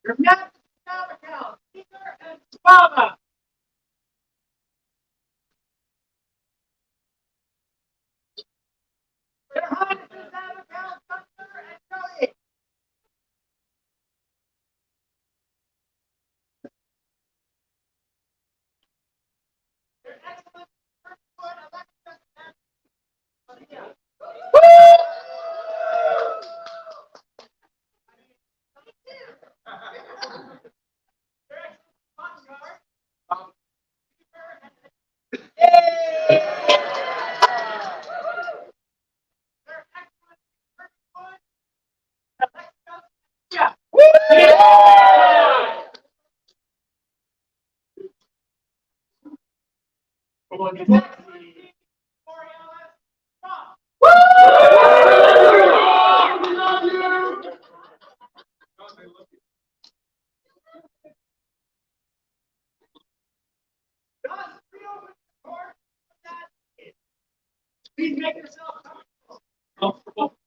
Your next account, Kvigr and Svava. Your Highnesses have account, Gunther and Joey. Your Excellent First One, Alexa and Maria. Your Excellent Bodyguard, Kvigr and Yay! Your Excellent First One, Alexa and Maria. Come on, get back. Please make yourself comfortable.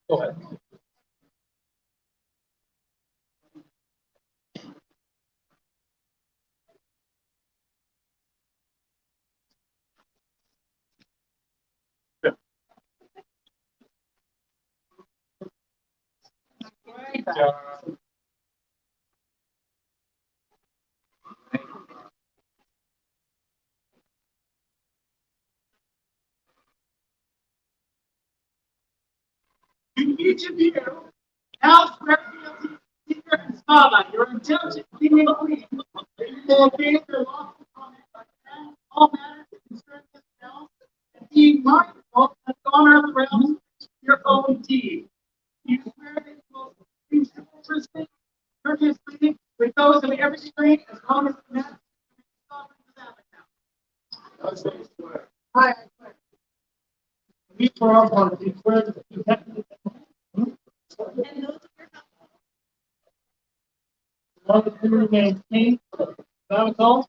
Go ahead. Each of you now swear fealty to Kvigr and Svava. Your intention being agreed. You will obey their lawful comment by all matters that concern this realm, and being mindful of the honor of the realm, your own deed. You swear that you will treat courteously with those of every string as long as the matter is sovereign to that account. I swear. We for our part declare that you have and those of your household. As long as you remain king, that is all.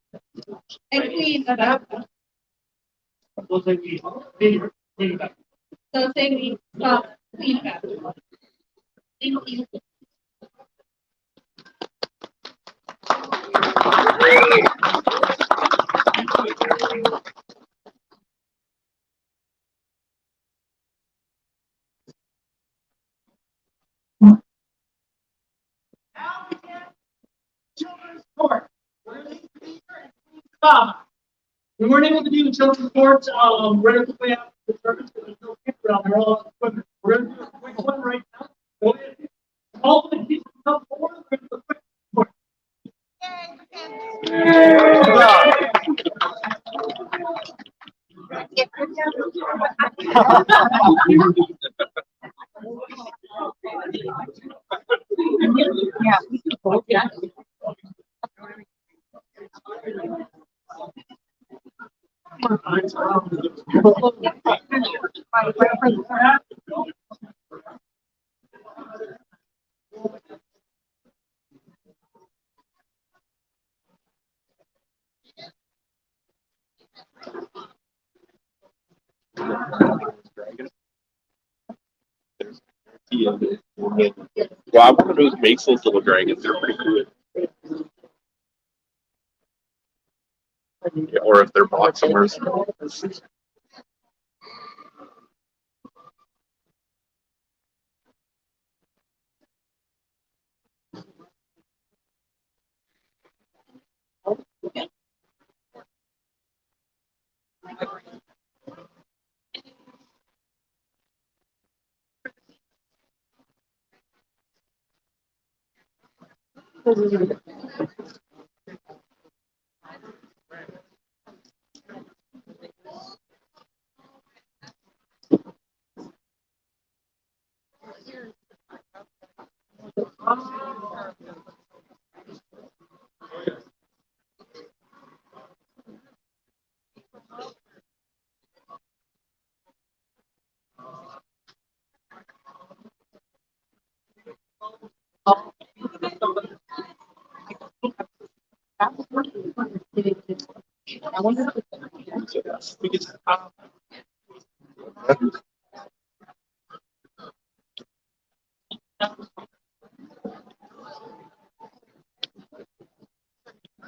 And queen of Africa. So say we. Queen of Africa. So say we. Queen of Africa. Thank you. Now begin children's court. We're going to Kvigr and Svava. We weren't able to do the children's court right quickly after the service because there's no kids around. They're all equipment. We're going to do a quick one right now. Go ahead. All the kids come forward. We're going to do a quick court. Yeah. Well, I wonder who makes those little dragons. They're pretty good. Yeah, or if they're bought somewhere.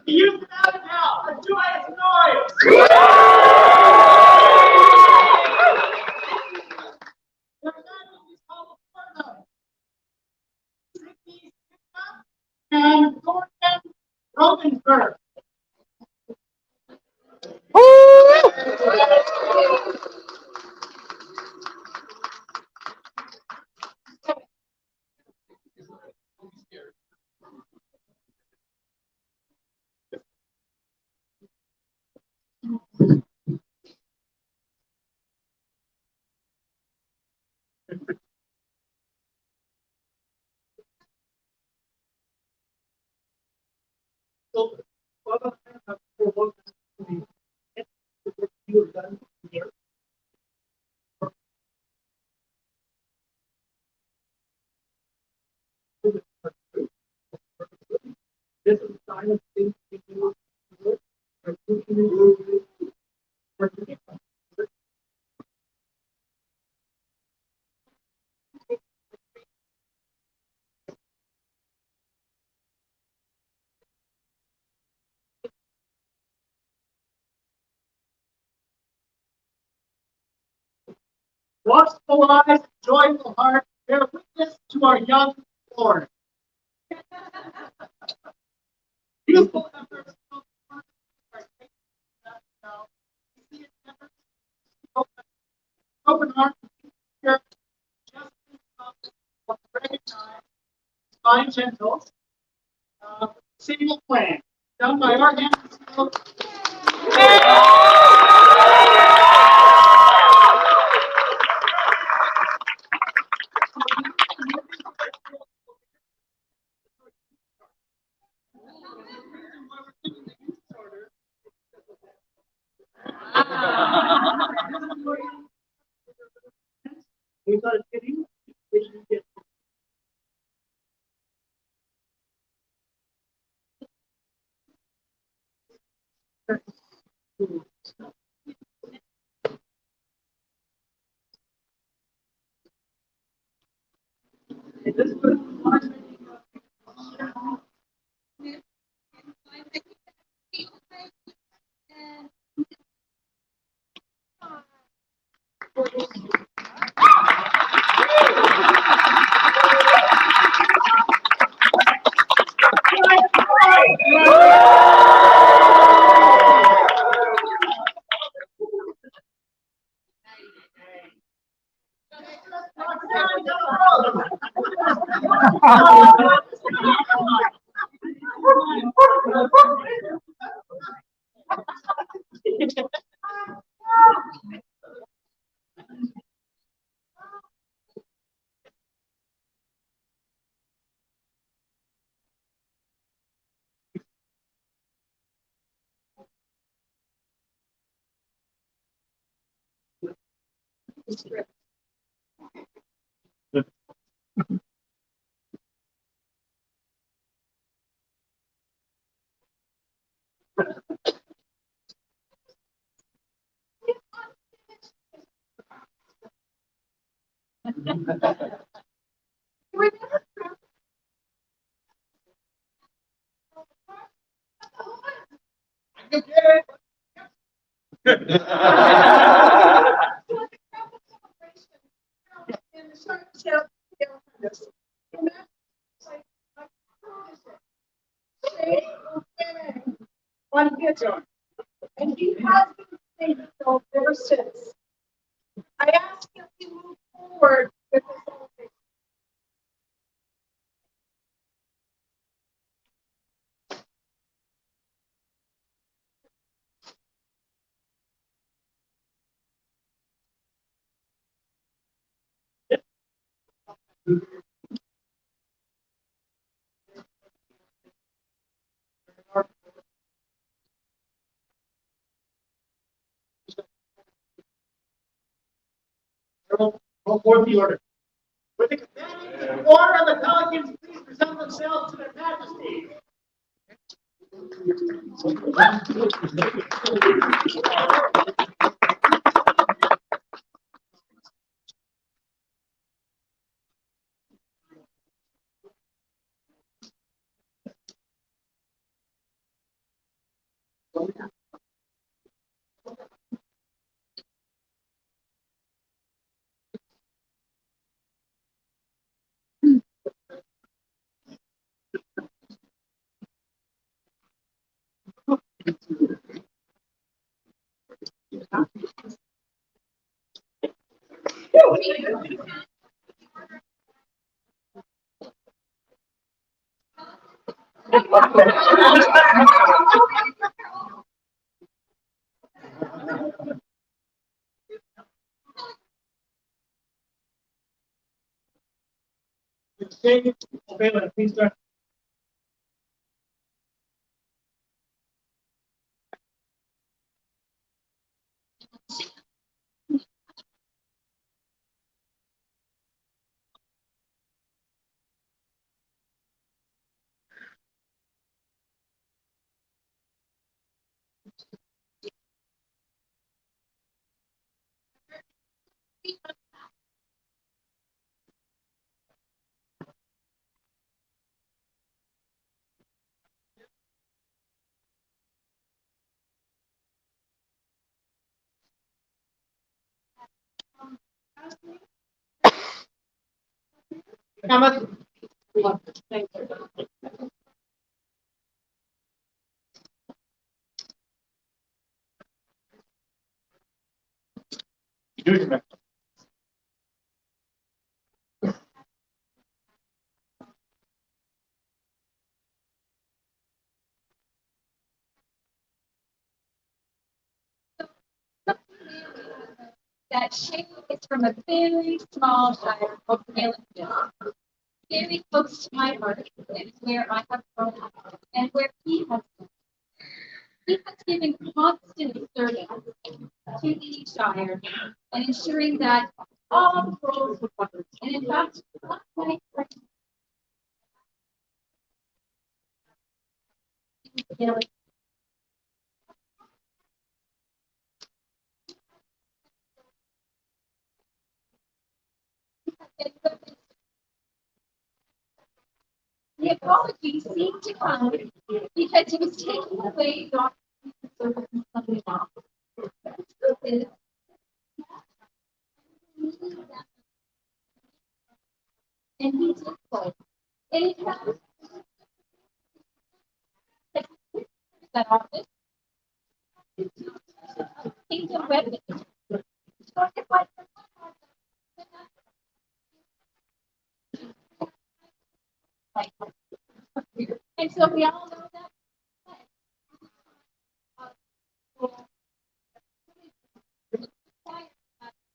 You got now a joyous noise. And Gordon Robinsburg. This is the kind of thing we do. Watchful eyes, joyful heart, bear witness to our young Lord. Beautiful efforts. Open heart, just recognize, fine gentle, single plan, done by our hands. We got a kidding. One guitar. And he has been saying so ever since. I asked him to move forward with this whole thing. Call forth the order. With the commanding order of the Pelicans, please present themselves to their majesty. Please start. That shape is from a very small shire of Maryland, very close to my heart, and where I have grown up, and where he has been. He has given constant service to the shire and ensuring that all roles were covered. And in fact, last night, the apology seemed to come because he was taking away Dr. service from somebody else. The truth is, and he did so. And it happened that office came to weapon. And so we all know that.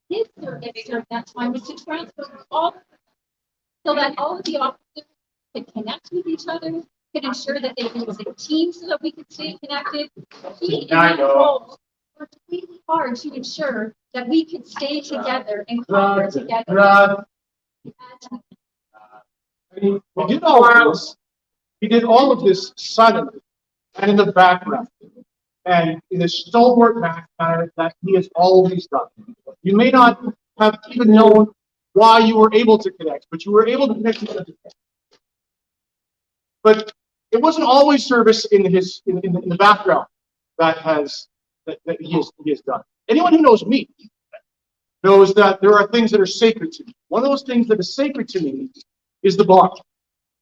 His service during that time was to transfer all so that all of the officers could connect with each other, could ensure that they could as a team so that we could stay connected. He is in role worked really hard to ensure that we could stay together and conquer together. He did all of this. He did all of this silently and in the background, and in a stalwart manner that he has always done. You may not have even known why you were able to connect, but you were able to connect with him. But it wasn't always service in the background that he has done. Anyone who knows me knows that there are things that are sacred to me. One of those things that is sacred to me is the bar.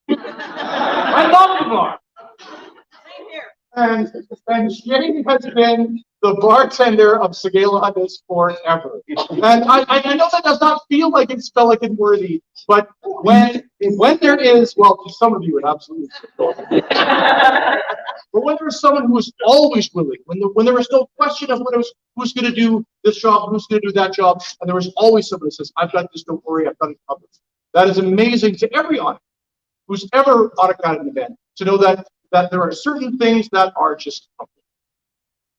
I love the bar. And Shane has been the bartender of Sagala forever. And I know that does not feel like it's Pelican worthy, but when there is, well, to some of you it absolutely is. But when there is someone who is always willing, when there is no question of who's going to do this job, who's going to do that job, and there is always someone who says, I've got this, don't worry, I've got it covered. That is amazing to every auditor who's ever autocrated an event, to know that there are certain things that are just comfortable.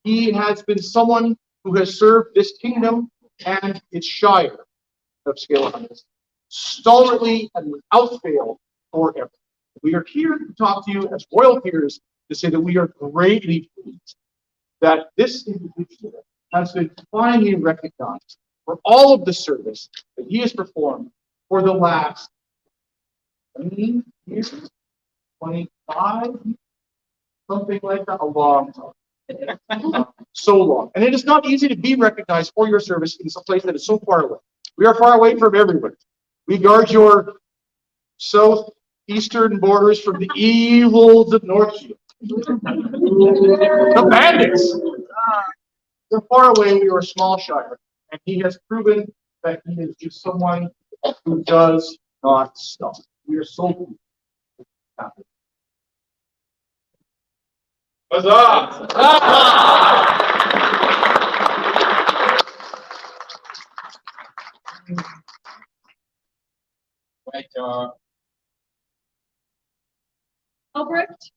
He has been someone who has served this kingdom and its shire of Scala stalwartly and without fail forever. We are here to talk to you as royal peers to say that we are greatly pleased that this individual has been finally recognized for all of the service that he has performed for the last 20 years, 25, something like that, a long time. So long. And it is not easy to be recognized for your service in some place that is so far away. We are far away from everybody. We guard your southeastern borders from the evils of North Shield. The bandits. They're far away. We are a small shire. And he has proven that he is just someone who does not stop. We are so happy. Huzzah! Right, Albrecht?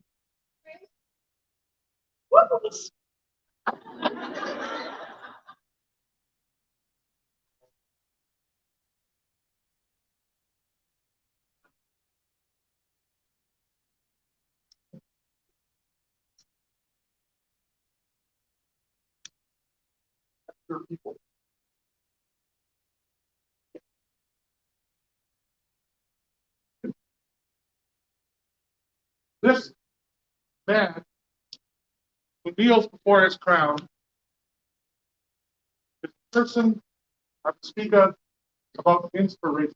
People. This man who kneels before his crown is the person I speak of about inspiration.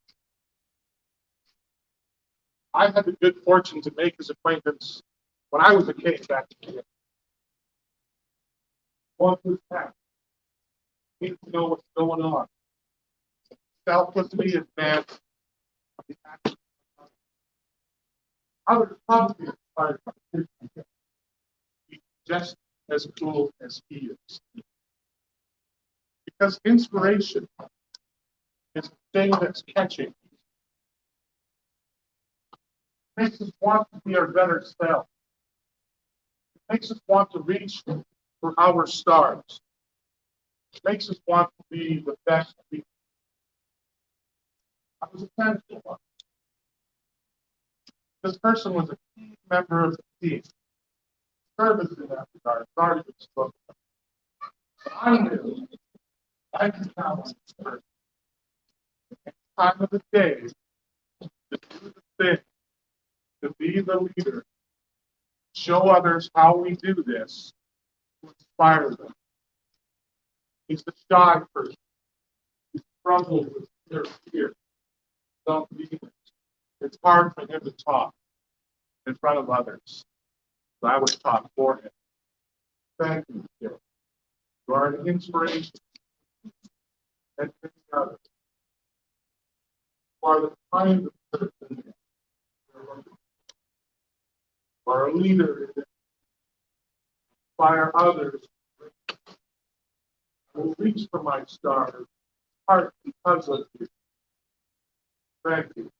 I had the good fortune to make his acquaintance when I was a kid back in the day. Going through his path. Need to know what's going on. Selflessly advance. I would probably inspired by his behavior. He's just as cool as he is. Because inspiration is the thing that's catching. It makes us want to be our better self. It makes us want to reach for our stars. It makes us want to be the best people. I was a fan of one. This person was a key member of the team. Service in that regard, sorry to spoke. But I knew I could count on this person. At the time of the day, to do the thing, to be the leader, show others how we do this, to inspire them. He's the shy person. He struggles with their fear. Self-confidence. It's hard for him to talk in front of others. So I would talk for him. Thank you, Gil. You are an inspiration. And many others. You are the kind of person you are a leader. Inspire others. I will reach for my stars. Heart because of you. Thank you.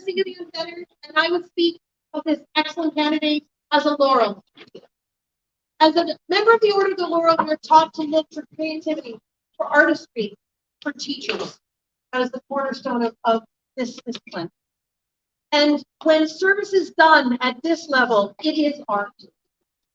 think of the better, and I would speak of this excellent candidate as a laurel. As a member of the Order of the Laurel, we're taught to look for creativity, for artistry, for teachers. That is the cornerstone of this discipline. And when service is done at this level, it is art.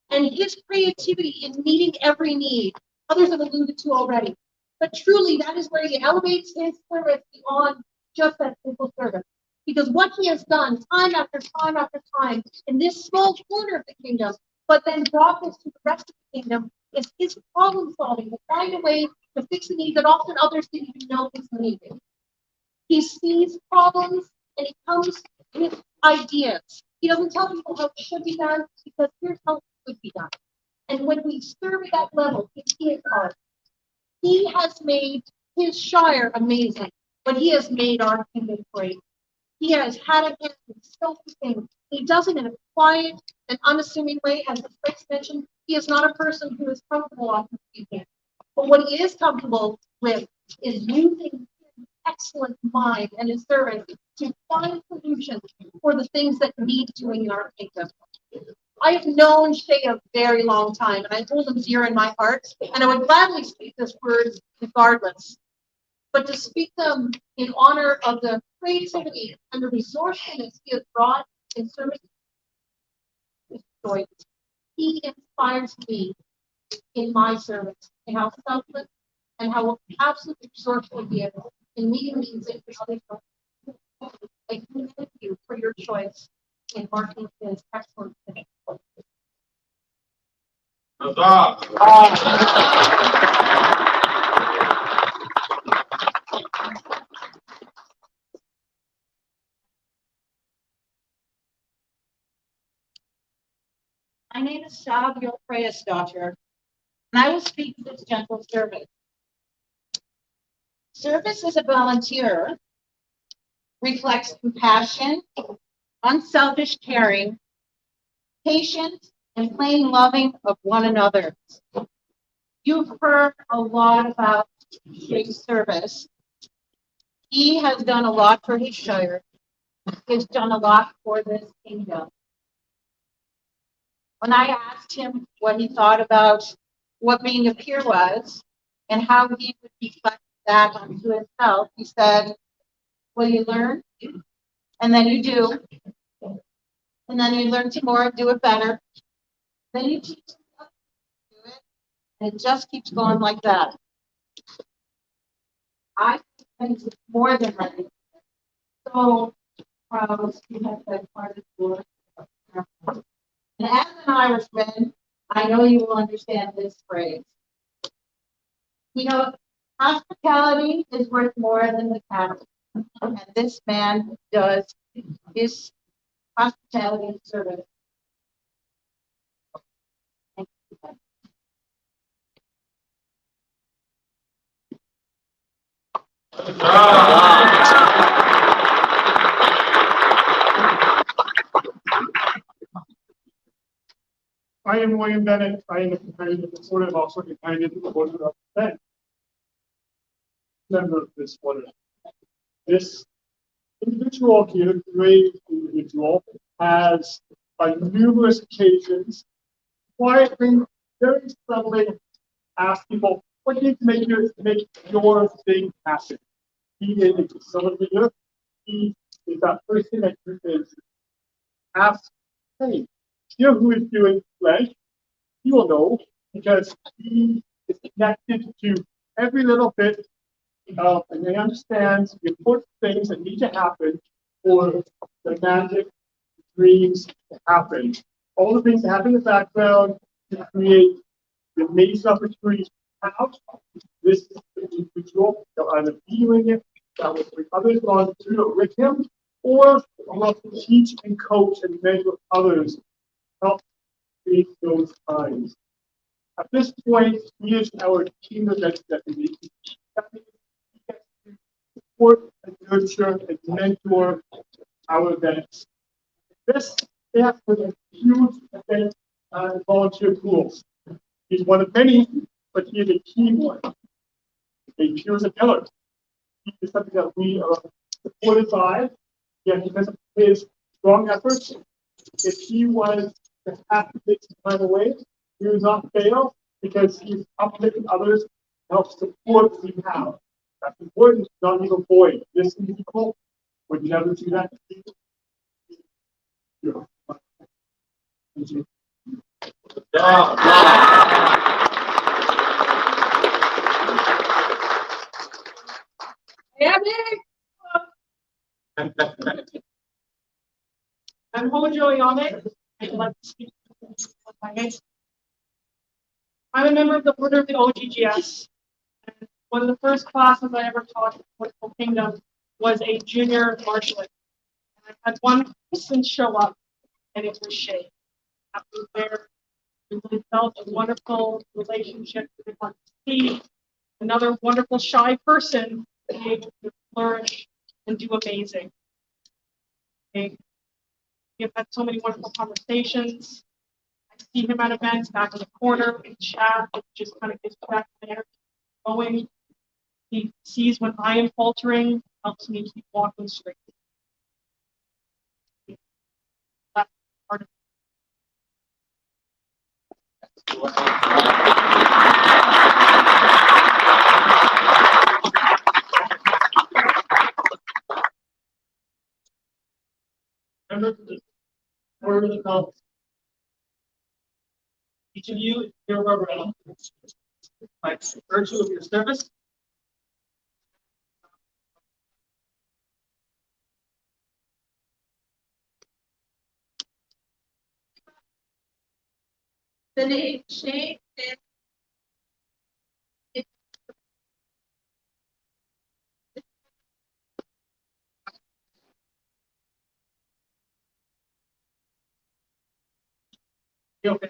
And his creativity in meeting every need, others have alluded to already. But truly, that is where he elevates his service beyond just that simple service. Because what he has done time after time after time in this small corner of the kingdom, but then brought this to the rest of the kingdom, is his problem solving, to find a way to fix a need that often others didn't even know was needed. He sees problems and he comes with ideas. He doesn't tell people how it should be done, because here's how it could be done. And when we serve at that level, it is art. He has made his shire amazing, but he has made our kingdom great. He has had a hand in so many things. He does it in a quiet and unassuming way. As the Grace mentioned, he is not a person who is comfortable often speaking. But what he is comfortable with is using his excellent mind and his service to find solutions for the things that need doing in our kingdom. I have known Shay a very long time, and I hold him dear in my heart, and I would gladly speak these words regardless. But to speak them in honor of the creativity and the resourcefulness he has brought in service is joyous. He inspires me in my service, in how selfless and how absolutely resourceful he is in meeting needs and others. I commend you for your choice in marking his excellent finish. My name is Sav, your Freya's daughter, and I will speak to this gentle service. Service as a volunteer reflects compassion, unselfish caring, patience, and plain loving of one another. You've heard a lot about Shay's service. He has done a lot for his shire. He has done a lot for this kingdom. When I asked him what he thought about what being a peer was and how he would reflect that onto himself, he said, well, you learn, and then you do, and then you learn some more and do it better. Then you teach others to do it, and it just keeps going like that. I think it's more than ready. So proud to have been part of the work. And as an Irishman, I know you will understand this phrase. You know, hospitality is worth more than the cattle. And this man does his hospitality and service. Thank you. I am William Bennett. I am a companion of the order, and also a companion of the order of men. Member of this order. This individual here, great individual, has on numerous occasions quietly, very subtly asked people, what do you make your thing happen? He is a facilitator. He is that person that you can ask, hey, here who is doing flesh, he will know because he is connected to every little bit of, and they understand the important things that need to happen for the magic dreams to happen. All the things that happen in the background to create the amazing opportunities out. This is the individual that either be doing it, that will bring others on to do it with him, or will teach and coach and mentor others, help create those times. At this point, he is our kingdom deputy. That means he gets to support and nurture and mentor our events. This is a huge event volunteer pools. He's one of many, but he is a key one. A pillar. He is something that we are supported by. Yeah, he doesn't his strong efforts. If he was to have to take some time away, he would not fail because he's uplifting others to help support what we have. That's important, not leave a void. This people would never do that. Thank you. Yeah, man. I'm Hojo Yame. I'd like to speak with my name. I'm a member of the Order of the OGGS. And one of the first classes I ever taught in Political Kingdom was a junior marshal. I had one person show up, and it was Shay. That was where we really felt a wonderful relationship with one see another wonderful shy person be able to flourish and do amazing. Okay. We've had so many wonderful conversations. I see him at events back in the corner and chat. It just kind of gets back the energy going. He sees when I am faltering, helps me keep walking straight. That's part of Remember the word of the mouth. Each of you, your rubber out. By virtue of your service, the name Shay is okay.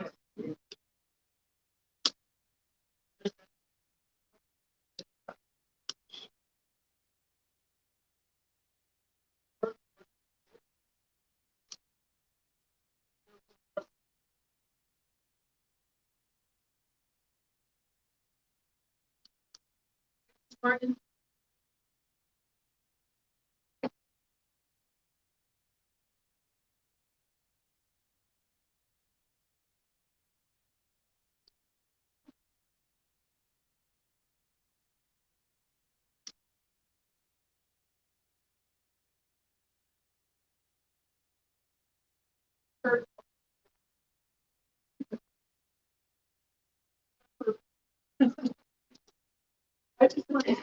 Martin. I just want to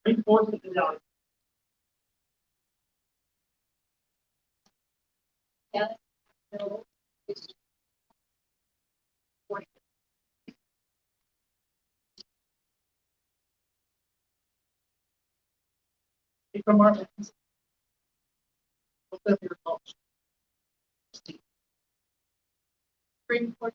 reinforce it down. From our hands. What's up your thoughts? Bring forth.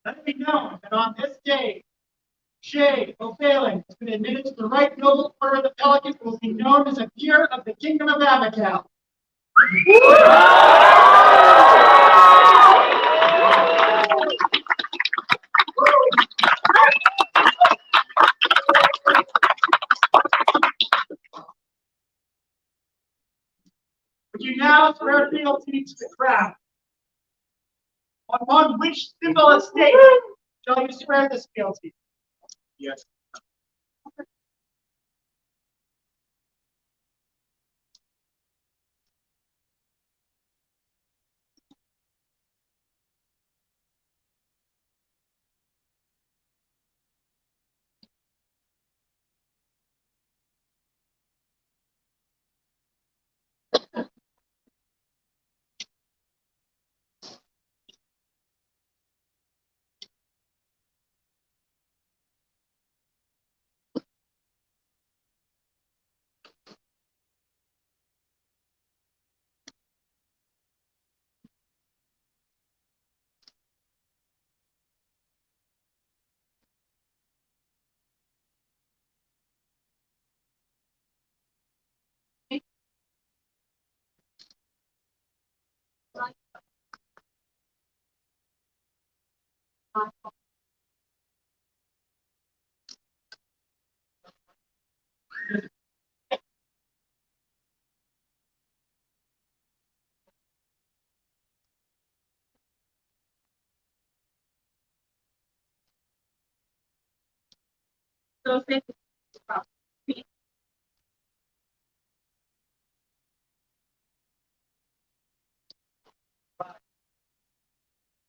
Let it be known that on this day, Shay O'Phalin has been admitted to the Right Noble Order of the Pelican and will be known as a peer of the Kingdom of Abacal. Would you now swear fealty to the crown? On which symbol of state shall you swear this fealty? Yes. So say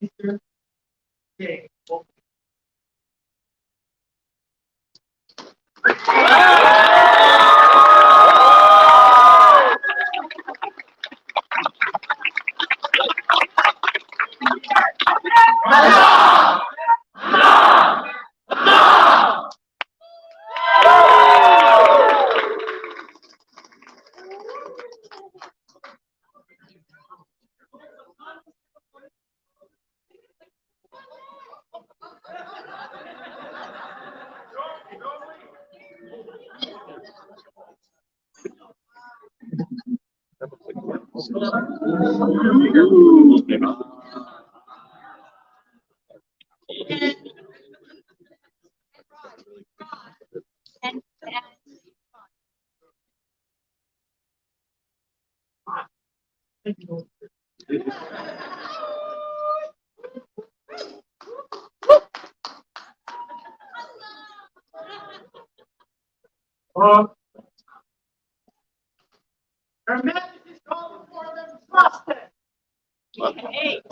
Mr. J. and Her Majesty's called before them trusted. hey,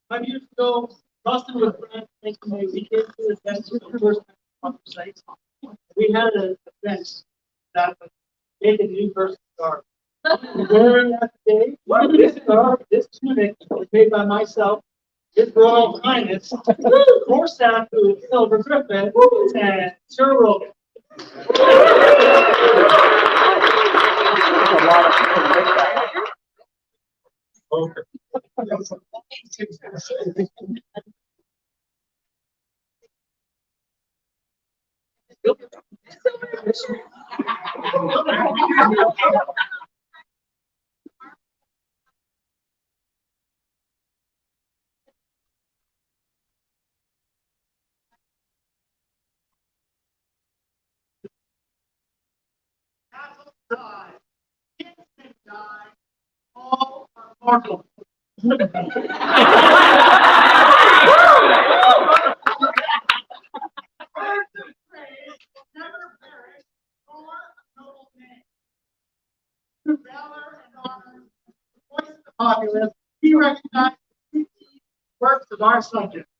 Five years ago, Boston was brand making a weekend to the best of the first site. We had an event that was made a new person star. Wearing that day, this scarf, this tunic was made by myself, His Royal Highness, Corsac, who is Silver Griffin, and Sir Rogan. Mortal. Words of praise will never perish, nor a noble name. Through valor and honor, the voice of the populace, we recognize the deeds, works of our subjects.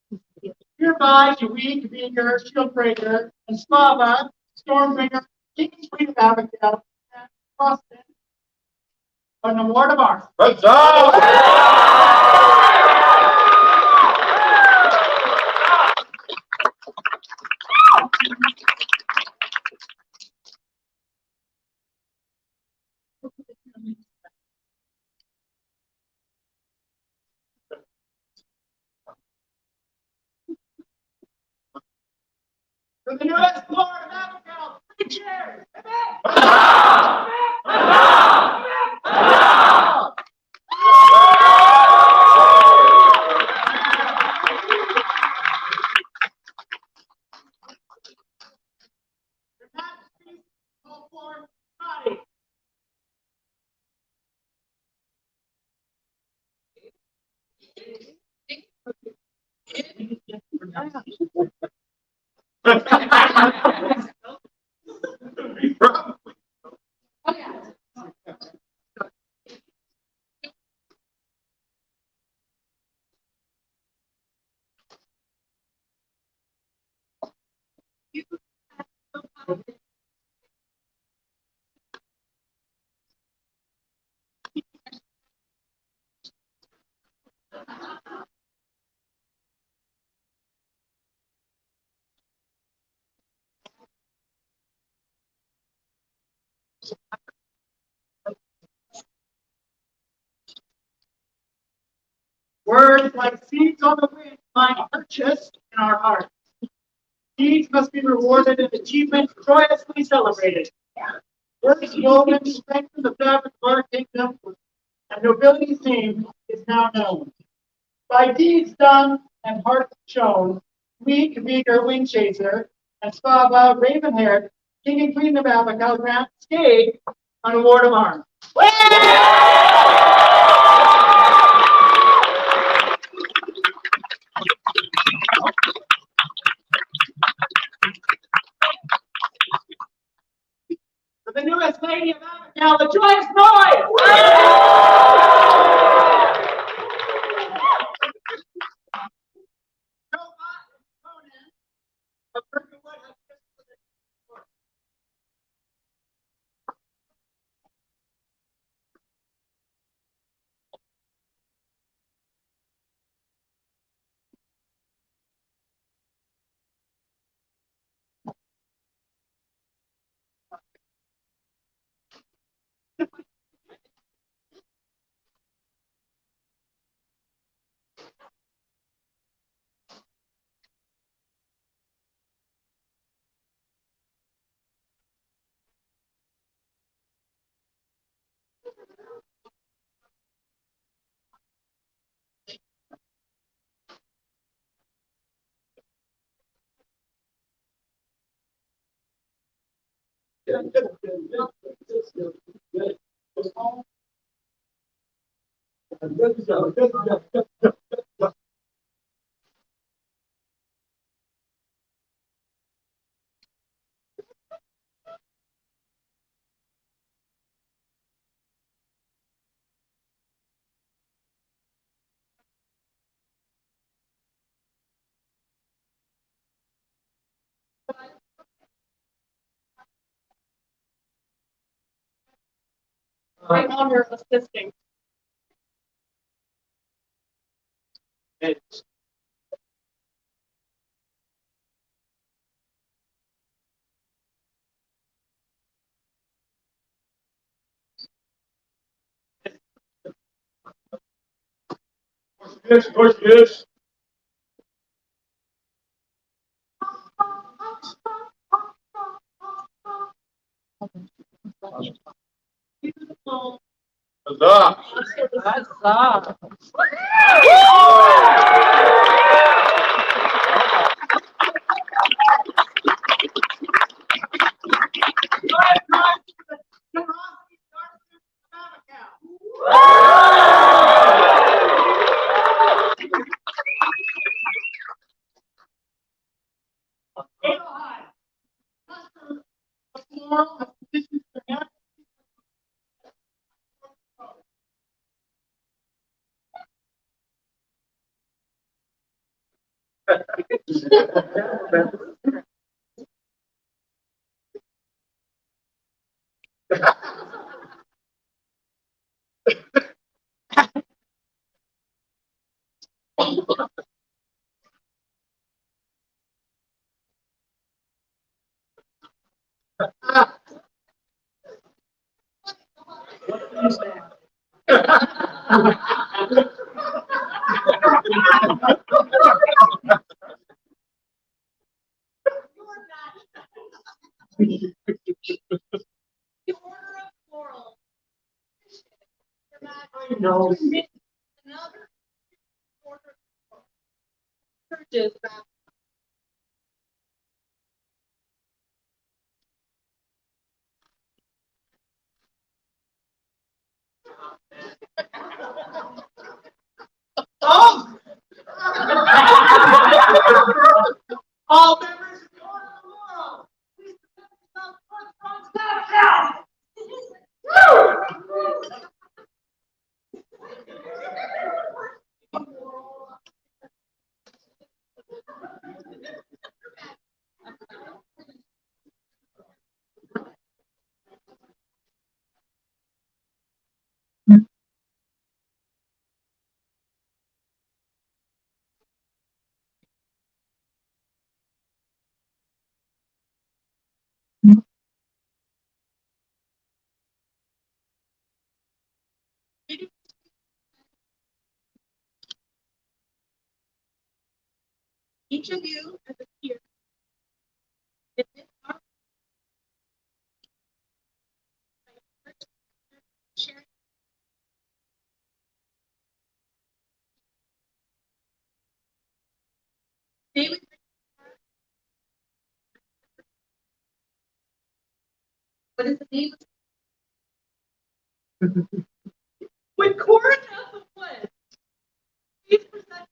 Hereby do we, Kvigr, Shieldbreaker, and Svava, Stormbringer, King's Queen of Abigail, and Boston, an award of honor. For the newest Lord of Abigail, 3 cheers. Your Majesty, call for Scotty. Words like seeds on the wind find purchase in our hearts. Deeds must be rewarded and achievements joyously celebrated. Words woven to strengthen the fabric of our kingdom, and nobility's name is now known. By deeds done and hearts shown, we, Kvigr Wingchaser, and Svava Ravenhaired, King and Queen of Abigail, grant Skate an award of honor. For the newest lady of Abigail, a joyous noise! My honor assisting. Yes, of course, yes. Huzzah! Huzzah. Generosity starts with Abigail. Laurel as positions for national. The order of Laurel. No. Another order of Laurel. Churches that Oh! All members of the Order of the Laurel, please present yourselves front staff now. each of you as a peer. In this our sharing daily. What is the name of with chorus of the wood? Please present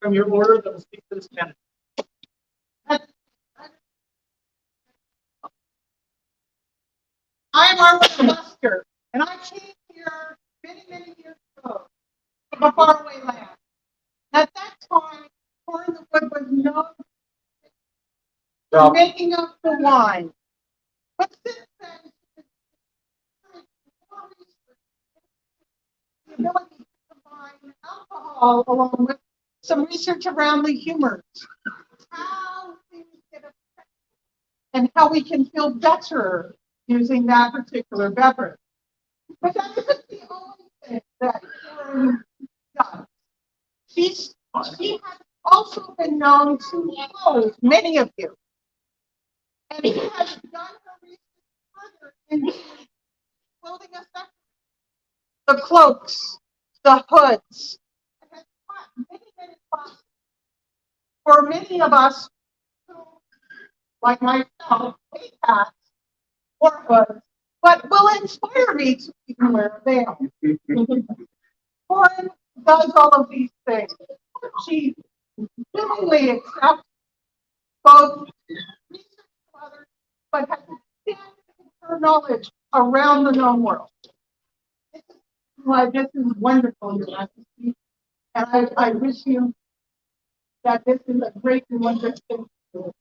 From your order that will speak to this candidate. I am Arthur Buster, and I came here many, many years ago from a faraway land. At that time, corn in the wood was known for making up the wine. But since then, the ability to combine alcohol along with some research around the humors, how things get affected, and how we can feel better using that particular beverage. But that isn't the only thing that Karen does. She has also been known to clothe many of you. And she has done her research further into clothing accessories, the cloaks, the hoods, and has taught many, many classes. For many of us who, like myself, hate hats or hoods, but will inspire me to even wear a veil. Corin does all of these things. She willingly accepts both research from others, but has expanded her knowledge around the known world. This is why this is wonderful, Your Majesty. And I wish you that this is a great and wonderful thing.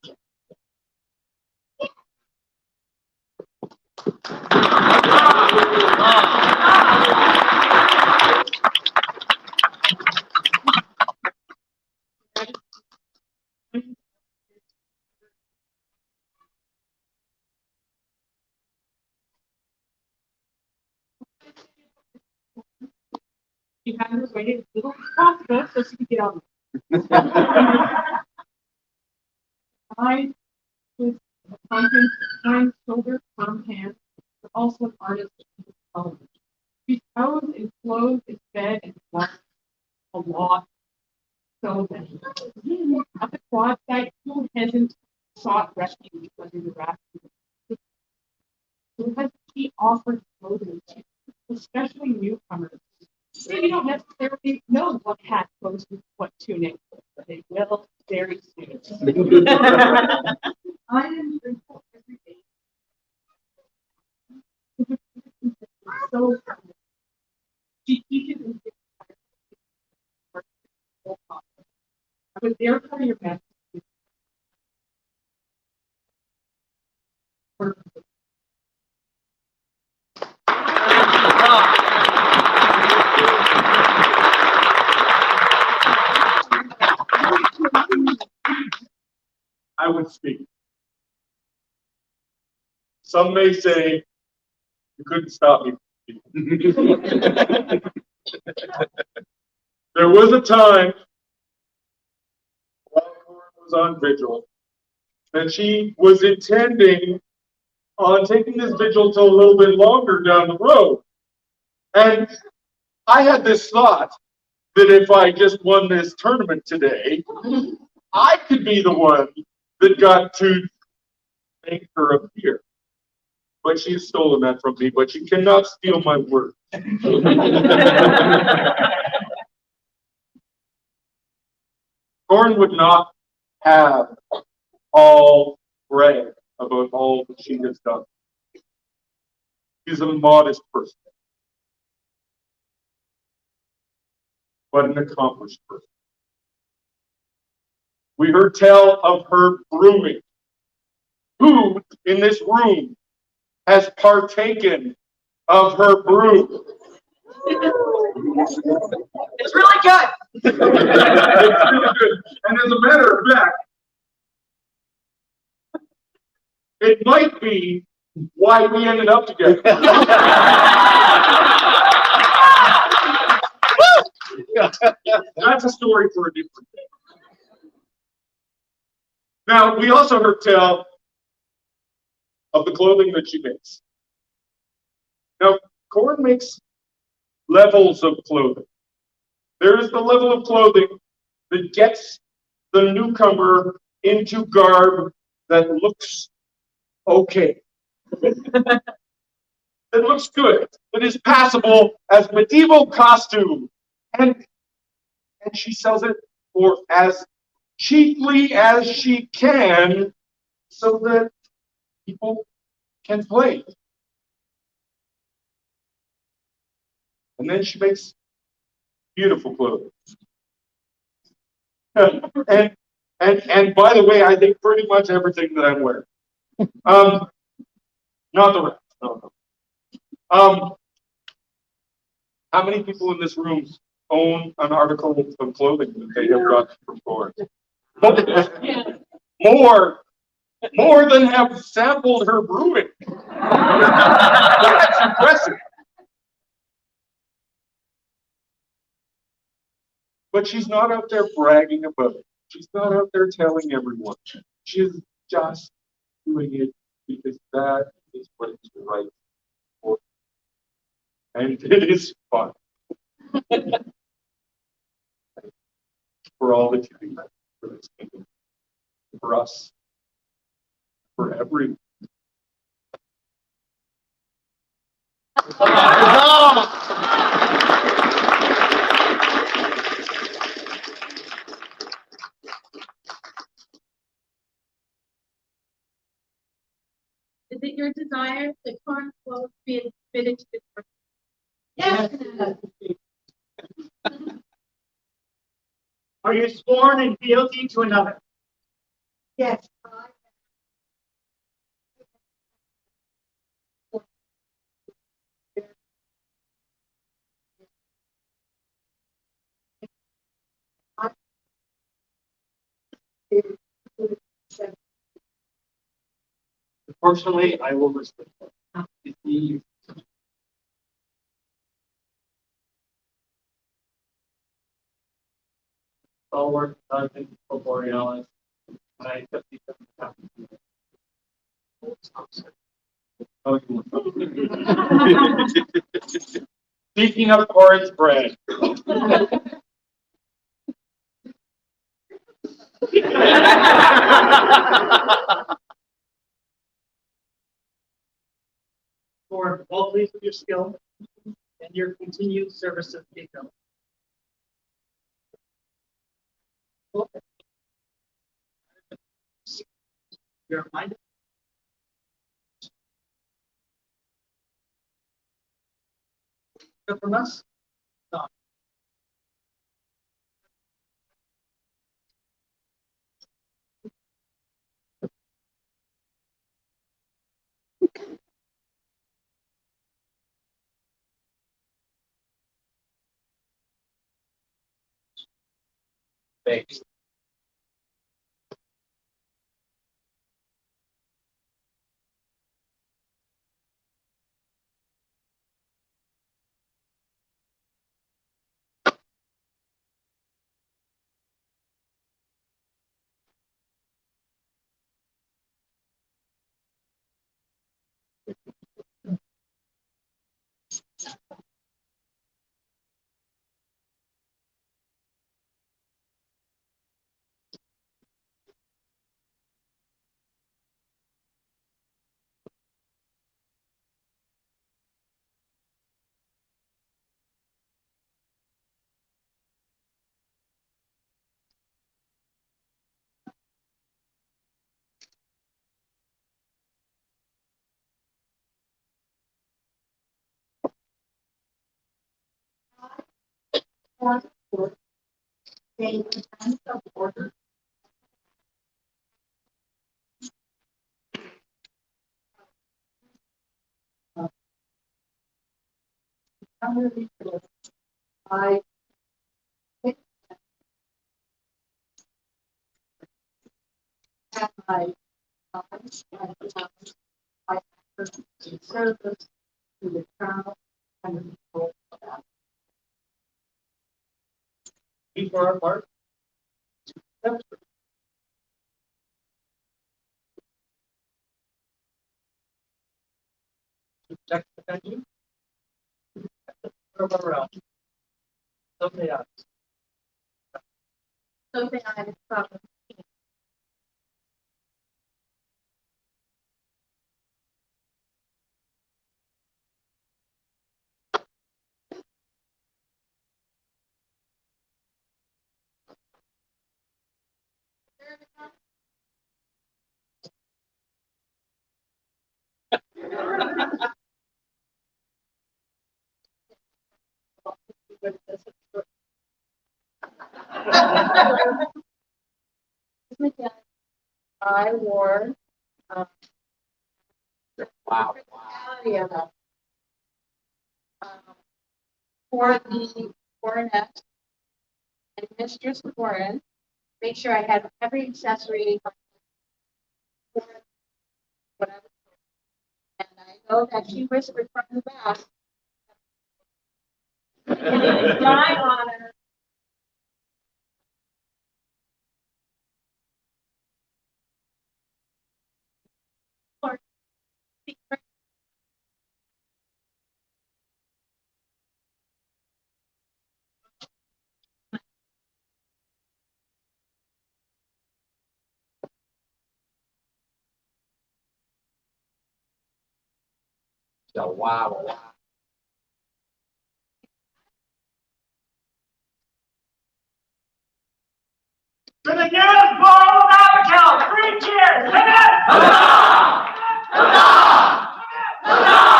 She had her waited a little possible so she could get out. I was pumpkin, kind shoulder, firm hand, but also an artist in color. She chose and clothed and fed and walked a lot. So that at the quad site, who hasn't sought refuge under the raft? Who has she offered clothing to, especially newcomers? So you don't necessarily know what hat goes with what tunic, but they will very soon. I am grateful every day. So she teaches and gives I was there for your best. I would speak. Some may say you couldn't stop me. There was a time while Corin was on vigil that she was intending on taking this vigil to a little bit longer down the road. And I had this thought that if I just won this tournament today, I could be the one that got to make her appear. But she's stolen that from me, but she cannot steal my word. Corin would not have all brag about all that she has done. She's a modest person, but an accomplished person. We heard tell of her brooming. Who in this room has partaken of her brew? It's really good. It's really good. And as a matter of fact, it might be why we ended up together. That's a story for a different day. Now, we also heard tell of the clothing that she makes. Now, Corin makes levels of clothing. There is the level of clothing that gets the newcomer into garb that looks okay. That looks good. That is passable as medieval costume. And she sells it for as cheaply as she can so that people can play. And then she makes beautiful clothing. and by the way, I think pretty much everything that I'm wearing. Not the rest. No. How many people in this room own an article of clothing that they have got from Corin? More than have sampled her brewing. That's impressive. But she's not out there bragging about it. She's not out there telling everyone. She's just doing it because that is what is right for her. And it is fun. For all that you do for this kingdom. For us. For everyone. Is it your desire that current clothes be admitted to the church? Yes. Are you sworn in fealty to another? Yes. Unfortunately, I will respect that. stalwart sergeant for Borealis, and I accept these as a captain. Speaking of Corin's bread. For all pleased with your skill and your continued service of the kingdom. Your mind. From us. Thanks. I have my eyes and I service to the crown and the people. Before our part. To protect the country. Around. Someday I. Something I have problem. I wore Wow. For the coronet and Mistress Corin, make sure I had every accessory. For what I was doing. And I know that she whispered from the back. My honor. So wow. For the young ball of Abigail, 3 cheers! Huzzah! Huzzah! Huzzah!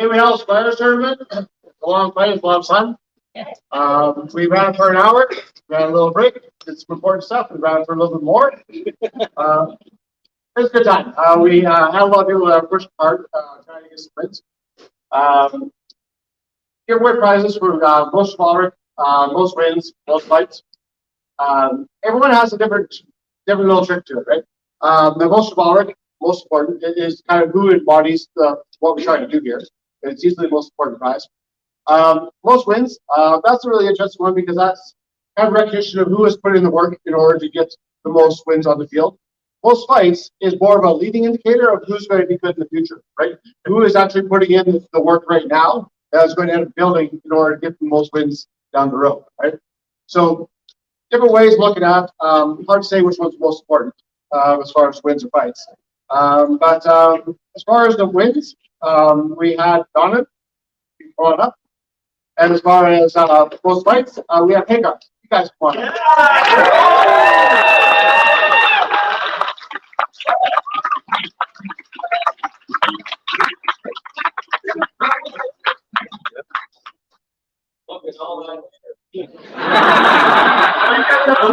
we held a Spiders tournament. A long fight, a lot of fun. We ran for an hour, ran a little break, did some important stuff, we ran for a little bit more. It was a good time. We had a lot of people push hard, trying to get some wins. Give away prizes for most follower, most wins, most fights. Everyone has a different little trick to it, right? The most symbolic, most important is kind of who embodies what we're trying to do here. It's usually the most important prize. Most wins, that's a really interesting one because that's kind of recognition of who has put in the work in order to get the most wins on the field. Most fights is more of a leading indicator of who's going to be good in the future, right? Who is actually putting in the work right now that is going to end up building in order to get the most wins down the road, right? So different ways of looking at hard to say which one's most important as far as wins or fights. But as far as the wins, we had Donna going up. And as far as most fights, we have Hagar. You guys come on.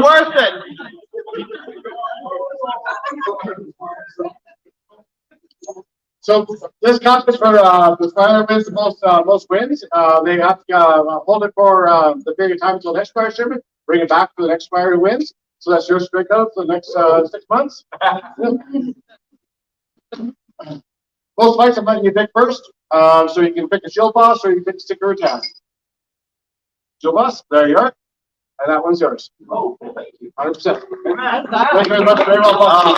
Worth it. So this contest for the Spider wins the most wins. They have to hold it for the period of time until next Spider tournament. Bring it back for the next Spider who wins. So that's your straight out for the next 6 months. Most fights, I'm letting you pick first. So you can pick a shield boss or you can pick a sticker attack. Shield boss, there you are. And that one's yours. Oh, thank you. 100%. Thank you very much. Very well done.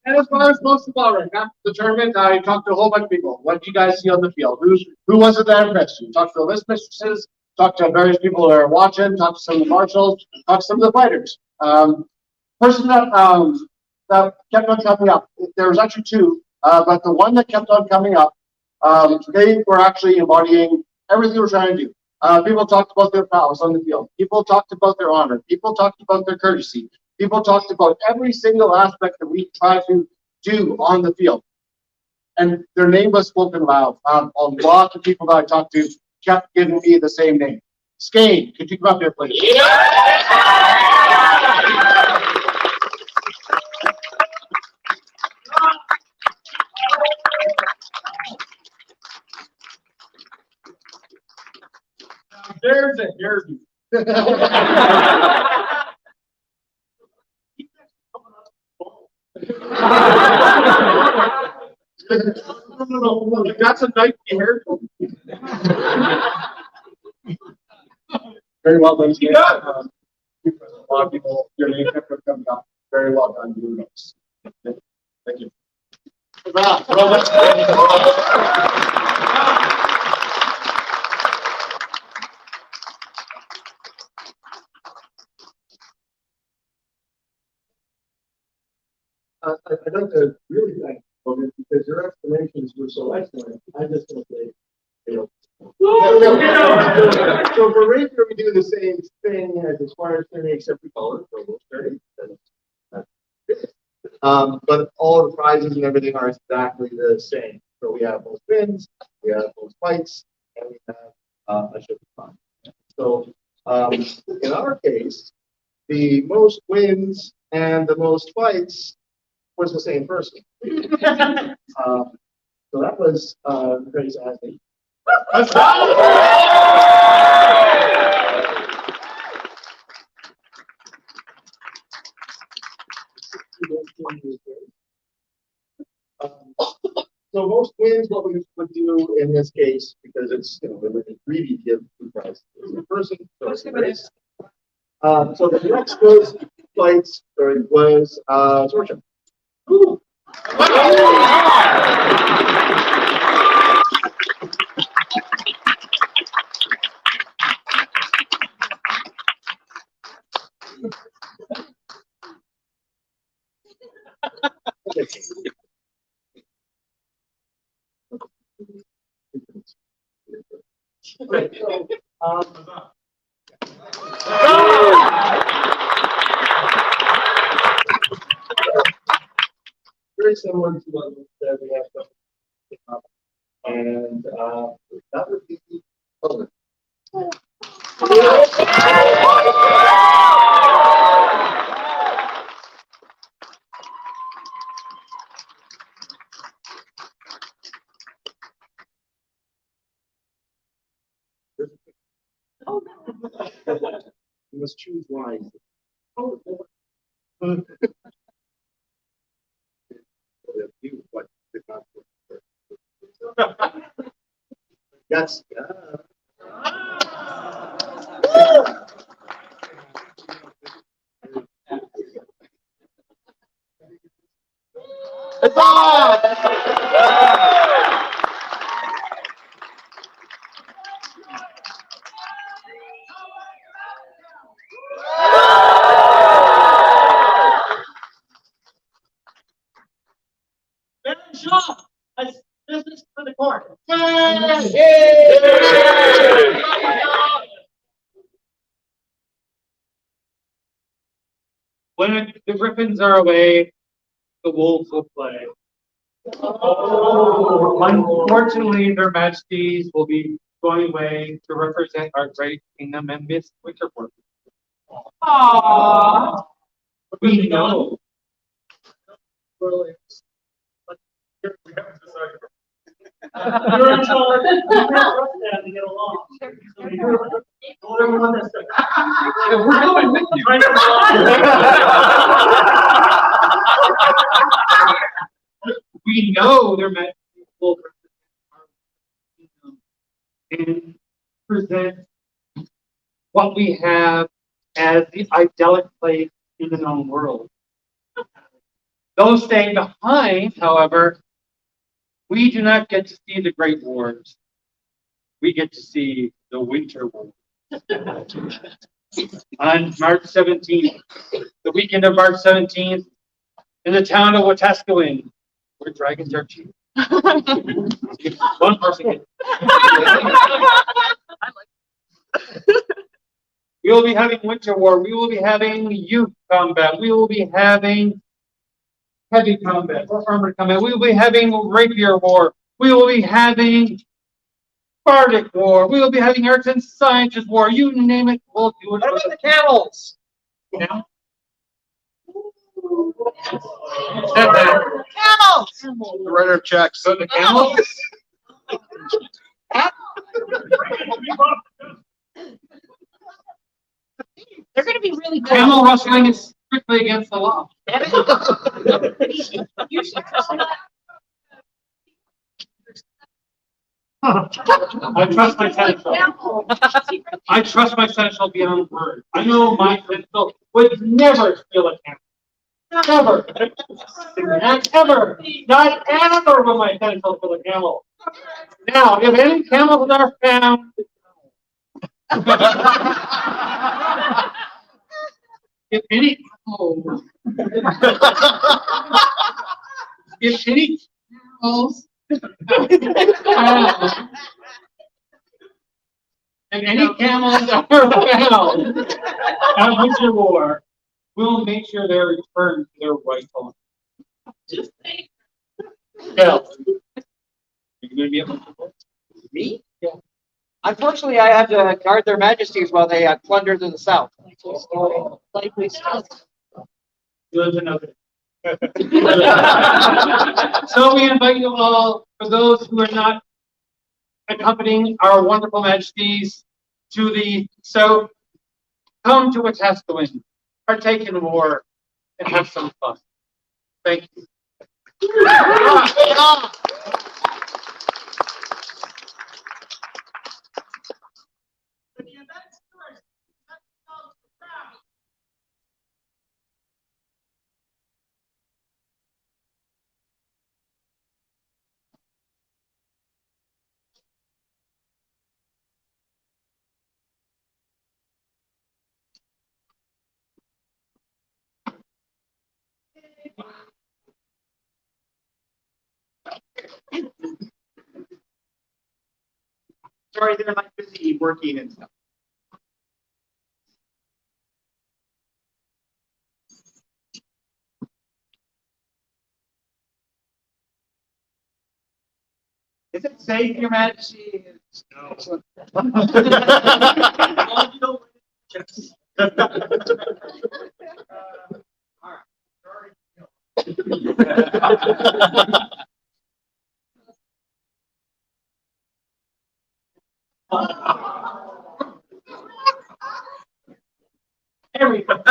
And as far as most of all, right after the tournament, I talked to a whole bunch of people. What did you guys see on the field? Who was it that impressed you? Talked to the list mistresses, talked to various people that are watching, talked to some of the marshals, talked to some of the fighters. Person that kept on coming up, there was actually two, but the one that kept on coming up, they were actually embodying everything we were trying to do. People talked about their prowess on the field. People talked about their honor. People talked about their courtesy. People talked about every single aspect that we try to do on the field. And their name was spoken loud. A lot of people that I talked to kept giving me the same name. Skane, could you come up here, please? There's a hairdo. No, that's a nice hairdo. Very well done. A lot of people, your name kept coming up. Very well done doing this. Thank you. I'd like to really thank you because your explanations were so excellent. I just want to say, so for Ranger, we do the same thing as far as training, except we call it promo training. But all the prizes and everything are exactly the same. So we have most wins, we have most fights, and we have a ship fun. So in our case, the most wins and the most fights was the same person. So that was very sadly. So most wins, what we would do in this case, because it's a greedy give two prizes. The person, so the next was fights, or it was swordship. Ooh. Okay, so, very similar to what that we have done. And that would be public. You must choose wisely. Yes. Baron Shaw has business for the court. When the griffins are away, the wolves will play. Unfortunately, their majesties will be going away to represent our great kingdom and Miss Winter Crowm. We know. You're in charge. You can't trust them to get along. So you're everyone that's We're going with you. We know their majesties will represent our kingdom and present what we have as the idyllic place in the known world. Those staying behind, however, we do not get to see the great wars. We get to see the winter wars. On March 17th, the weekend of March 17th, in the town of Wetaskiwin, where dragons are cheap. One person gets. We will be having winter war. We will be having youth combat. We will be having heavy combat or armored combat. We will be having rapier war. We will be having bardic war. We will be having arts and sciences war. You name it, we'll do it. What about the camels? You know? Camels! The writer of checks. So the camels? They're gonna be really good. Camel rustling is strictly against the law. You should tell them. I trust my seneschal. I trust my seneschal beyond word. I know my seneschal would never steal a camel. Never. Not ever. Not ever will my seneschal steal a camel. Now, if any camels are found, if any, oh. If any camels and any camels are found at winter war, we'll make sure they're returned to their rightful. Just saying. Yeah. You're gonna be able to. Me? Yeah. Unfortunately, I have to guard their majesties while they plunder to the south. Likely stuff. Good to know. So we invite you all, for those who are not accompanying our wonderful majesties to the south, come to Wetaskiwin, partake in the war, and have some fun. Thank you. Sorry, they're like busy working and stuff. Is it safe, Your Majesty? No. There we go.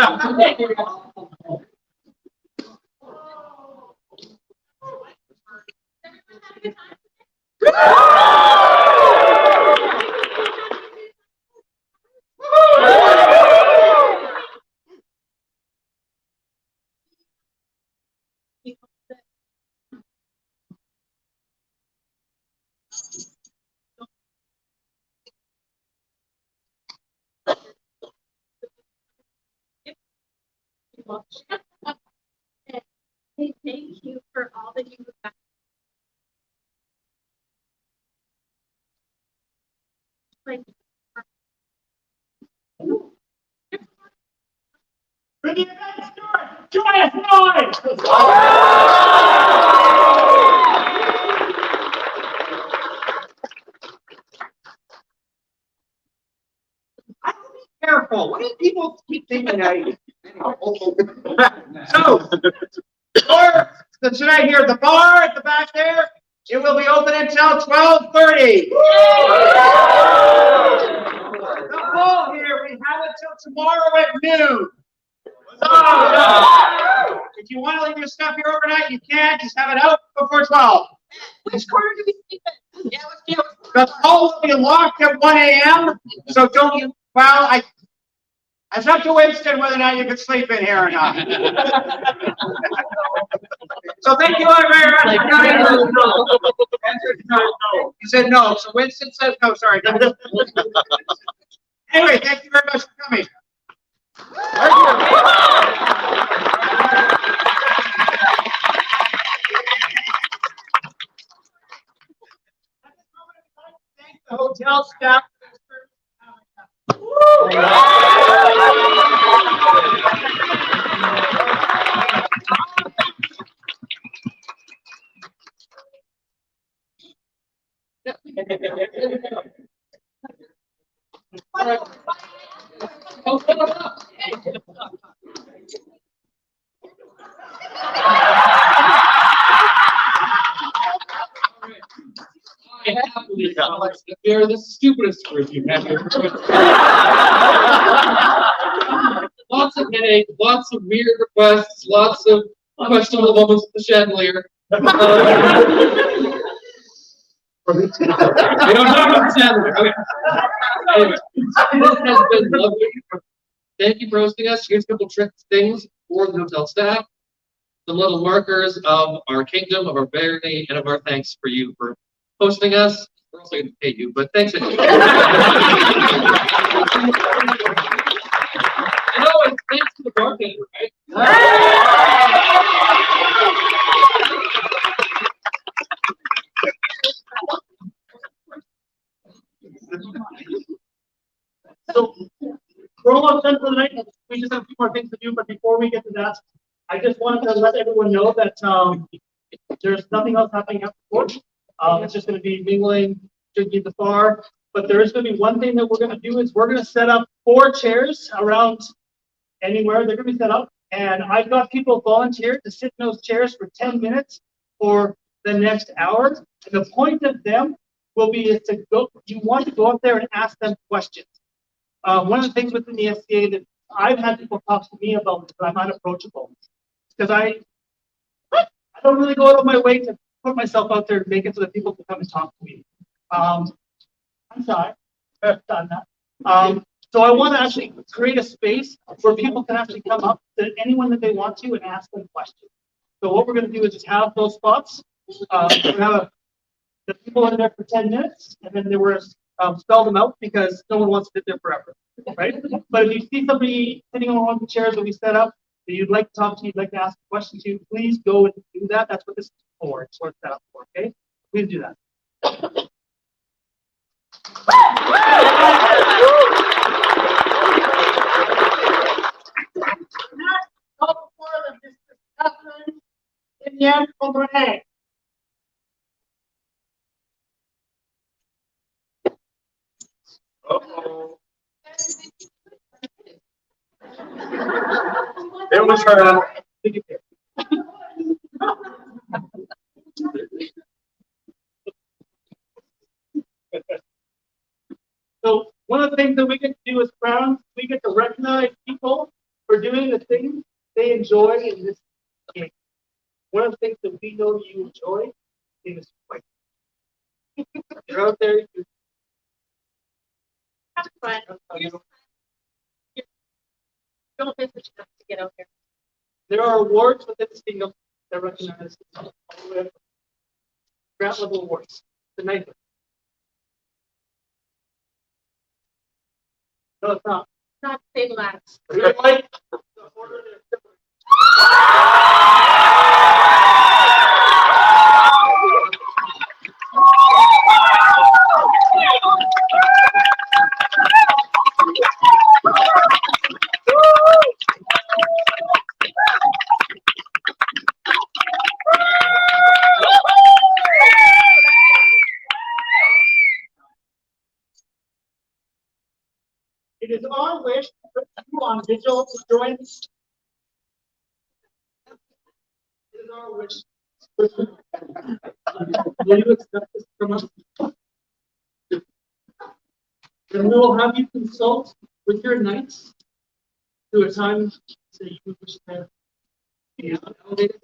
Hey, thank you for all that you've done. Like, For the event start, joyous noise! Careful. What do people keep thinking? So, or tonight here at the bar at the back there, it will be open until 12:30. The hall here, we have it till tomorrow at noon. So, if you want to leave your stuff here overnight, you can. Just have it out before 12. Which corner do we sleep in? Yeah, let's do it. The hall will be locked at 1 a.m. So don't you, well, it's up to Winston whether or not you can sleep in here or not. So thank you all very much. You said no, so Winston says no, sorry. Anyway, thank you very much for coming. Thank the hotel staff. They're the stupidest group you've had here. Lots of headache, lots of weird requests, lots of questionable moments with the chandelier. We don't talk about the chandelier. Okay. Anyway, this has been lovely. Thank you for hosting us. Here's a couple tricks things for the hotel staff. Some little markers of our kingdom, of our barony, and of our thanks for you for hosting us. We're also going to pay you, but thanks anyway. And always thanks to the bartender, right? So, we're almost done for the night. We just have a few more things to do, but before we get to that, I just wanted to let everyone know that, there's nothing else happening after court. It's just gonna be mingling, drinking at the bar, but there is gonna be one thing that we're gonna do is we're gonna set up 4 chairs around anywhere. They're gonna be set up, and I've got people volunteer to sit in those chairs for 10 minutes for the next hour. And the point of them will be is to go, you want to go up there and ask them questions. One of the things within the SCA that I've had people talk to me about is that I'm unapproachable. Because I don't really go out of my way to put myself out there and make it so that people can come and talk to me. I'm shy. I've done that. So I want to actually create a space where people can actually come up to anyone that they want to and ask them questions. So what we're going to do is just have those spots. We're going to have the people in there for 10 minutes, and then there were spell them out because no one wants to sit there forever, right? But if you see somebody sitting on one of the chairs that we set up that you'd like to talk to, you'd like to ask a question to, please go and do that. That's what this is for. It's what it's set up for. Okay, please do that. Call for the discussion in the end, So one of the things that we get to do as Crowns, we get to recognize people for doing the things they enjoy in this game. One of the things that we know you enjoy is fight. You're out there, you're Have fun. Don't miss the chance to get out there. there are awards within this kingdom that recognize all the way up. Grant level awards. The ninth one. No, it's not. Not table ladders. You're like the order there. It is our wish to put you on digital to join. It is our wish. Will you accept this from us? Then we will have you consult with your knights to a time that you wish to be elevated.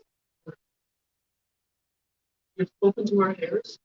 You've spoken to our heirs.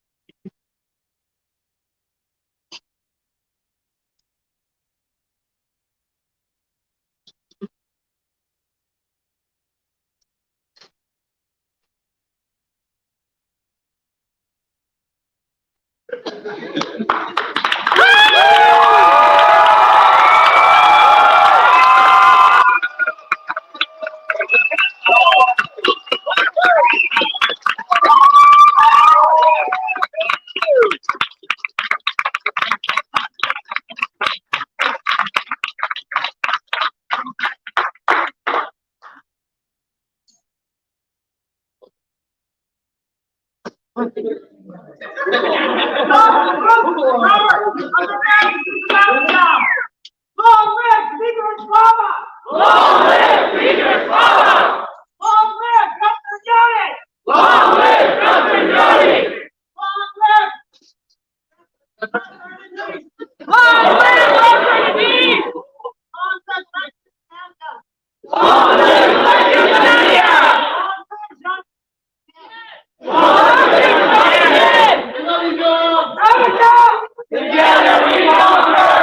Long live Kvigr and Svava! Long live Kvigr and Svava! Long live Dr. Johnny! Long live Dr. Johnny! Long live! Long live Dr. Steve! Long live Dr. Santa! Long live Dr. Santa! Long live Dr. Love you, girl! Together we conquer!